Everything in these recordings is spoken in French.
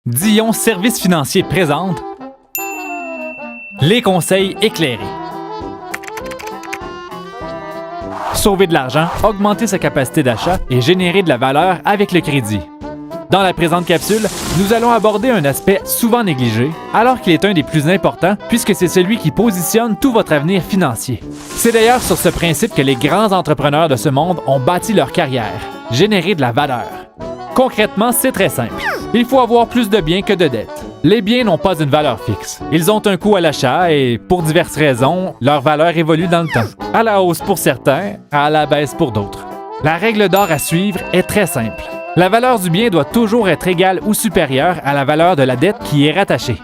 Dion Services financiers présente les conseils éclairés. Sauver de l'argent, augmenter sa capacité d'achat et générer de la valeur avec le crédit. Dans la présente capsule, nous allons aborder un aspect souvent négligé, alors qu'il est un des plus importants puisque c'est celui qui positionne tout votre avenir financier. C'est d'ailleurs sur ce principe que les grands entrepreneurs de ce monde ont bâti leur carrière, générer de la valeur. Concrètement, c'est très simple. Il faut avoir plus de biens que de dettes. Les biens n'ont pas une valeur fixe. Ils ont un coût à l'achat et, pour diverses raisons, leur valeur évolue dans le temps. À la hausse pour certains, à la baisse pour d'autres. La règle d'or à suivre est très simple. La valeur du bien doit toujours être égale ou supérieure à la valeur de la dette qui y est rattachée.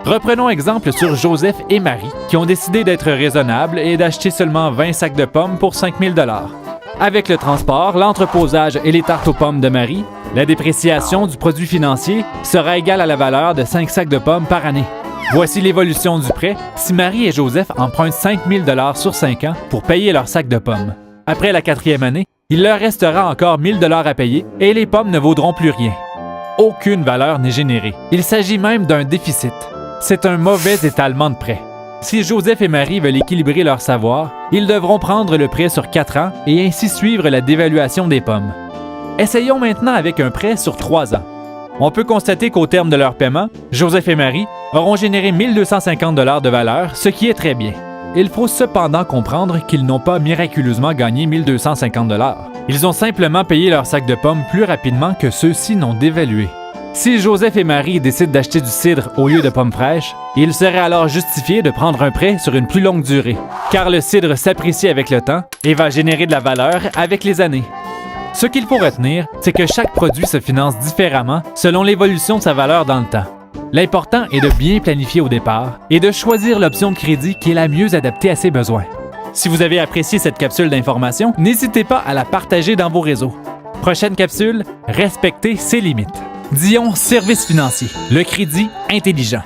Reprenons exemple sur Joseph et Marie, qui ont décidé d'être raisonnables et d'acheter seulement 20 sacs de pommes pour 5 000 $. Avec le transport, l'entreposage et les tartes aux pommes de Marie, la dépréciation du produit financier sera égale à la valeur de 5 sacs de pommes par année. Voici l'évolution du prêt si Marie et Joseph empruntent 5 000 $ sur 5 ans pour payer leur sac de pommes. Après la 4e année, il leur restera encore 1 000 $ à payer et les pommes ne vaudront plus rien. Aucune valeur n'est générée. Il s'agit même d'un déficit. C'est un mauvais étalement de prêt. Si Joseph et Marie veulent équilibrer leur savoir, ils devront prendre le prêt sur 4 ans et ainsi suivre la dévaluation des pommes. Essayons maintenant avec un prêt sur 3 ans. On peut constater qu'au terme de leur paiement, Joseph et Marie auront généré 1 250 $ de valeur, ce qui est très bien. Il faut cependant comprendre qu'ils n'ont pas miraculeusement gagné 1 250 $. Ils ont simplement payé leur sac de pommes plus rapidement que ceux-ci n'ont dévalué. Si Joseph et Marie décident d'acheter du cidre au lieu de pommes fraîches, il serait alors justifié de prendre un prêt sur une plus longue durée, car le cidre s'apprécie avec le temps et va générer de la valeur avec les années. Ce qu'il faut retenir, c'est que chaque produit se finance différemment selon l'évolution de sa valeur dans le temps. L'important est de bien planifier au départ et de choisir l'option de crédit qui est la mieux adaptée à ses besoins. Si vous avez apprécié cette capsule d'information, n'hésitez pas à la partager dans vos réseaux. Prochaine capsule, respectez ses limites. Dion Services financiers, le crédit intelligent.